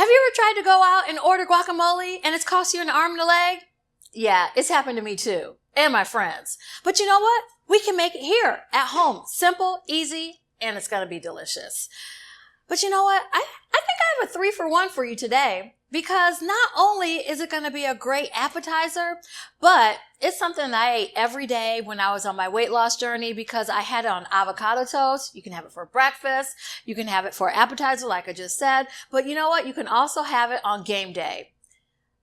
Have you ever tried to go out and order guacamole and it's cost you an arm and a leg? Yeah, it's happened to me too, and my friends. But you know what? We can make it here at home. Simple, easy, and it's going to be delicious. But you know what? I think I have a 3-for-1 for you today, because not only is it going to be a great appetizer, but it's something that I ate every day when I was on my weight loss journey, because I had it on avocado toast. You can have it for breakfast. You can have it for appetizer, like I just said. But you know what? You can also have it on game day.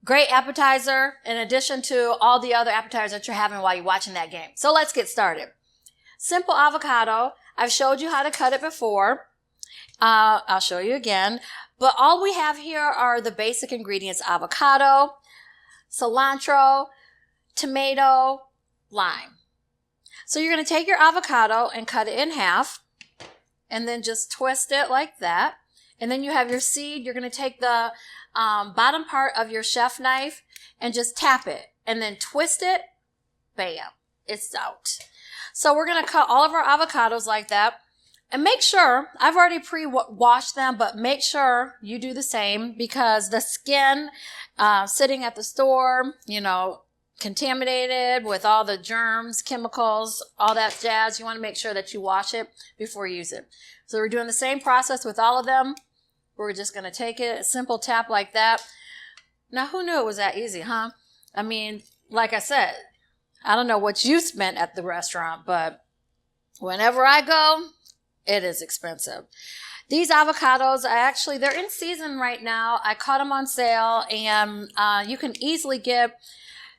Great appetizer in addition to all the other appetizers that you're having while you're watching that game. So let's get started. Simple avocado. I've showed you how to cut it before. I'll show you again. But all we have here are the basic ingredients: avocado, cilantro, tomato, lime. So you're going to take your avocado and cut it in half, and then just twist it like that. And then you have your seed. You're going to take the bottom part of your chef knife and just tap it, and then twist it. Bam, it's out. So we're going to cut all of our avocados like that. And make sure, I've already pre-washed them, but make sure you do the same, because the skin sitting at the store, contaminated with all the germs, chemicals, all that jazz, you want to make sure that you wash it before you use it. So we're doing the same process with all of them. We're just going to take it, a simple tap like that. Now, who knew it was that easy, huh? I mean, like I said, I don't know what you spent at the restaurant, but whenever I go, it is expensive. These avocados, they're in season right now. I caught them on sale, and you can easily get,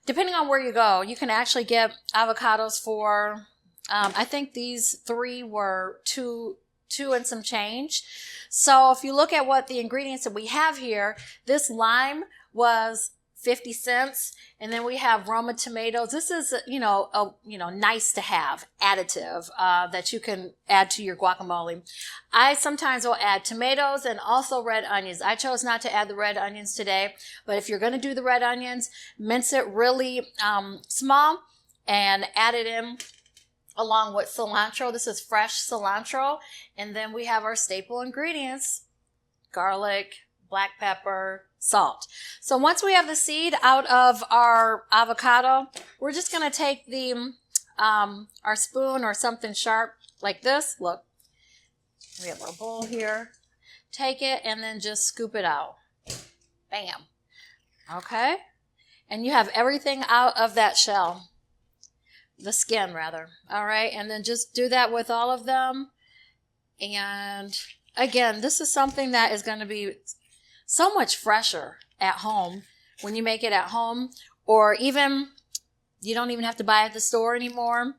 depending on where you go, you can actually get avocados for, I think these 3 were two and some change. So if you look at what the ingredients that we have here, this lime was 50 cents. And then we have Roma tomatoes. This is, nice to have additive, that you can add to your guacamole. I sometimes will add tomatoes and also red onions. I chose not to add the red onions today, but if you're going to do the red onions, mince it really, small and add it in along with cilantro. This is fresh cilantro. And then we have our staple ingredients: garlic, black pepper, salt. So once we have the seed out of our avocado, we're just going to take the our spoon or something sharp like this. Look, we have our bowl here. Take it and then just scoop it out. Bam. Okay. And you have everything out of that shell. The skin, rather. All right. And then just do that with all of them. And again, this is something that is going to be so much fresher at home when you make it at home, or even you don't even have to buy it at the store anymore.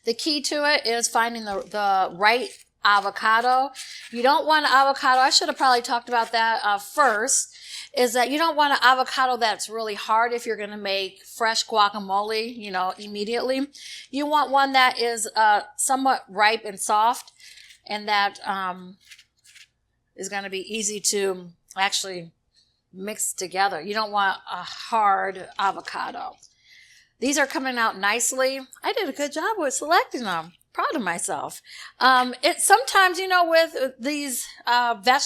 The key to it is finding the right avocado. You don't want an avocado, I should have probably talked about that first, is that you don't want an avocado that's really hard if you're going to make fresh guacamole, immediately. You want one that is somewhat ripe and soft, and that is going to be easy to actually mix together. You don't want a hard avocado. These are coming out nicely. I did a good job with selecting them. Proud of myself. Sometimes, with these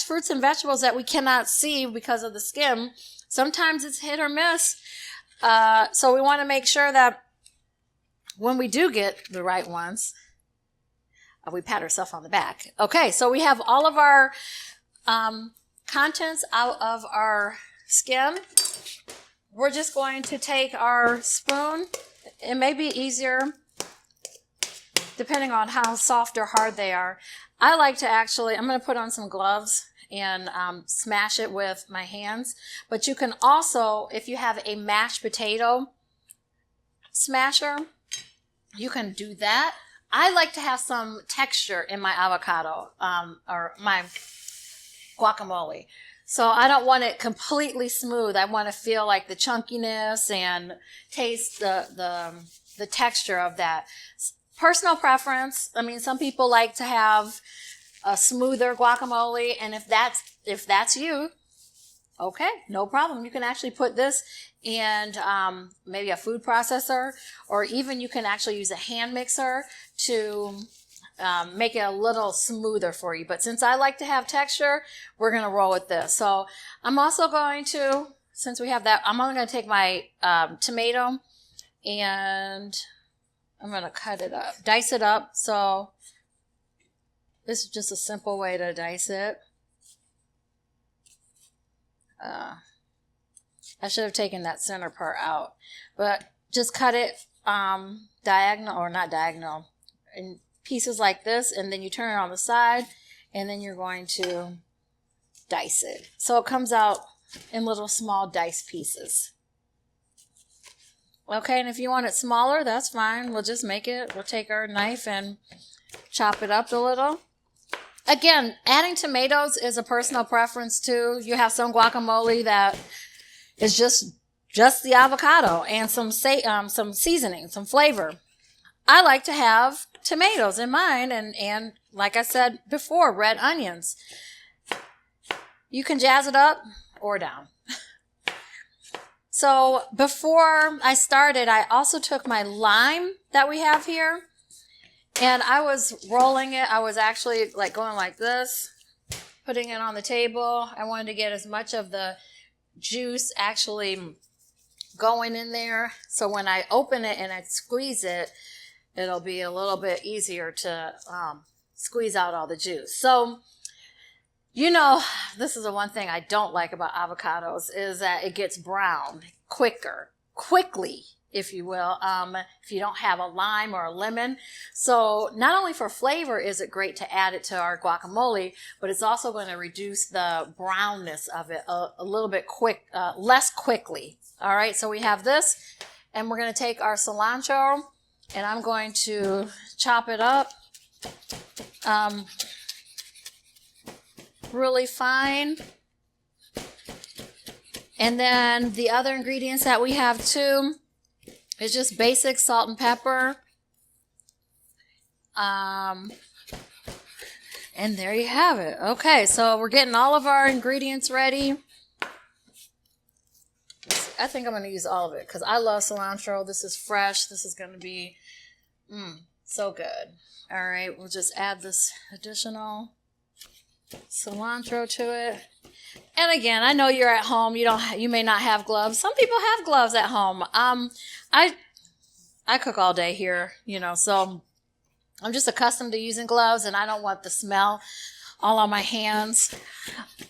fruits and vegetables that we cannot see because of the skin, sometimes it's hit or miss. So we want to make sure that when we do get the right ones, we pat ourselves on the back. Okay, so we have all of our contents out of our skin. We're just going to take our spoon. It may be easier depending on how soft or hard they are. I like to I'm going to put on some gloves and smash it with my hands. But you can also, if you have a mashed potato smasher, you can do that. I like to have some texture in my avocado or my guacamole. So I don't want it completely smooth. I want to feel like the chunkiness and taste the texture of that. Personal preference. I mean, some people like to have a smoother guacamole, and if that's you, okay, no problem. You can actually put this in maybe a food processor, or even you can actually use a hand mixer to make it a little smoother for you. But since I like to have texture, we're going to roll with this. So I'm also going to, since we have that, I'm only going to take my tomato and I'm going to cut it up, dice it up. So this is just a simple way to dice it. I should have taken that center part out, but just cut it diagonal, or not diagonal, in pieces like this, and then you turn it on the side, and then you're going to dice it. So it comes out in little small dice pieces. Okay, and if you want it smaller, that's fine. We'll just make it. We'll take our knife and chop it up a little. Again, adding tomatoes is a personal preference too. You have some guacamole that is just the avocado and some seasoning, some flavor. I like to have tomatoes in mine, and like I said before, red onions. You can jazz it up or down. So before I started, I also took my lime that we have here, and I was rolling it. I was actually like going like this, putting it on the table. I wanted to get as much of the juice actually going in there, so when I open it and I squeeze it, it'll be a little bit easier to squeeze out all the juice. So, you know, this is the one thing I don't like about avocados is that it gets brown quickly, if you will, if you don't have a lime or a lemon. So not only for flavor is it great to add it to our guacamole, but it's also going to reduce the brownness of it a little bit less quickly. All right, so we have this, and we're going to take our cilantro, and I'm going to chop it up really fine. And then the other ingredients that we have too is just basic salt and pepper. And there you have it. Okay, so we're getting all of our ingredients ready. I think I'm going to use all of it because I love cilantro. This is fresh. This is going to be so good. All right, we'll just add this additional cilantro to it. And again, I know you're at home. You may not have gloves. Some people have gloves at home. I cook all day here, so I'm just accustomed to using gloves, and I don't want the smell all on my hands,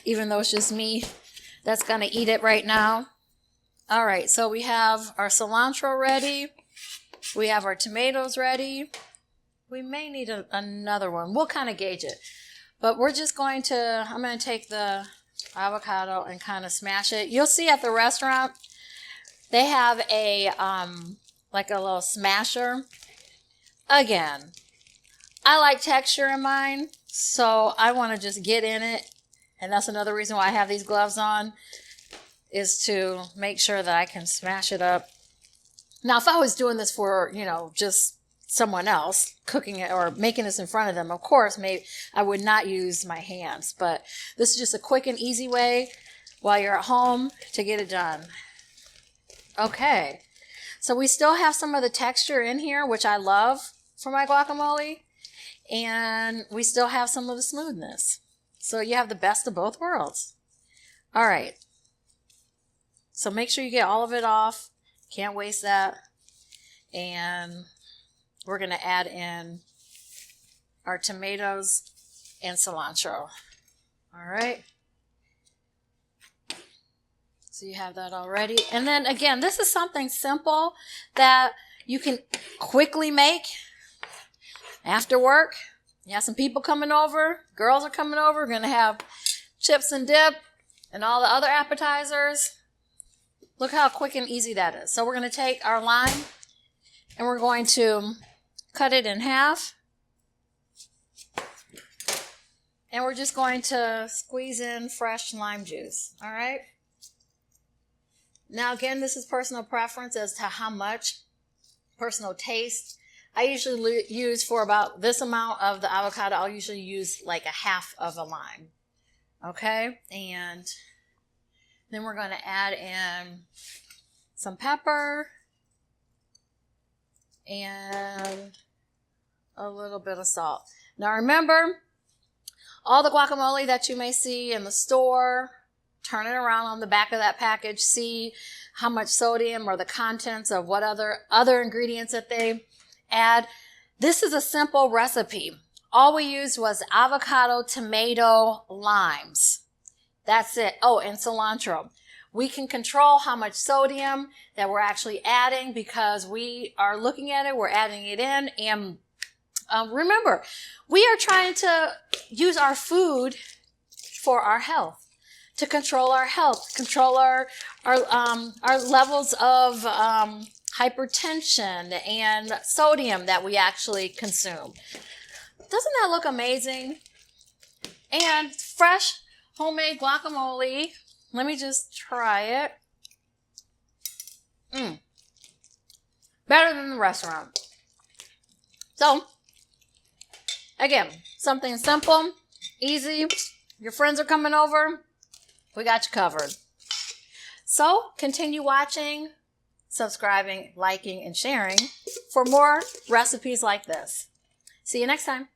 even though it's just me that's going to eat it right now. All right, so we have our cilantro ready. We have our tomatoes ready. We may need another one. We'll kind of gauge it. But we're just I'm going to take the avocado and kind of smash it. You'll see at the restaurant, they have a like a little smasher. Again, I like texture in mine, so I want to just get in it. And that's another reason why I have these gloves on, is to make sure that I can smash it up. Now, if I was doing this for, just someone else cooking it or making this in front of them, of course, maybe I would not use my hands. But this is just a quick and easy way while you're at home to get it done. Okay, so we still have some of the texture in here, which I love for my guacamole. And we still have some of the smoothness. So you have the best of both worlds. All right. So make sure you get all of it off. Can't waste that. And we're going to add in our tomatoes and cilantro. All right. So you have that already. And then again, this is something simple that you can quickly make after work. You have some people coming over. Girls are coming over. We're going to have chips and dip and all the other appetizers. Look how quick and easy that is. So we're going to take our lime and we're going to cut it in half. And we're just going to squeeze in fresh lime juice. All right. Now, again, this is personal preference as to how much, personal taste. I usually use for about this amount of the avocado, I'll usually use like a half of a lime. Okay. And then we're going to add in some pepper and a little bit of salt. Now remember, all the guacamole that you may see in the store, turn it around on the back of that package, see how much sodium or the contents of what other ingredients that they add. This is a simple recipe. All we used was avocado, tomato, limes. That's it. Oh, and cilantro. We can control how much sodium that we're actually adding because we are looking at it, we're adding it in, and remember, we are trying to use our food for our health, to control our health, control our levels of hypertension and sodium that we actually consume. Doesn't that look amazing? And fresh homemade guacamole. Let me just try it. Better than the restaurant. So, again, something simple, easy. Your friends are coming over. We got you covered. So, continue watching, subscribing, liking, and sharing for more recipes like this. See you next time.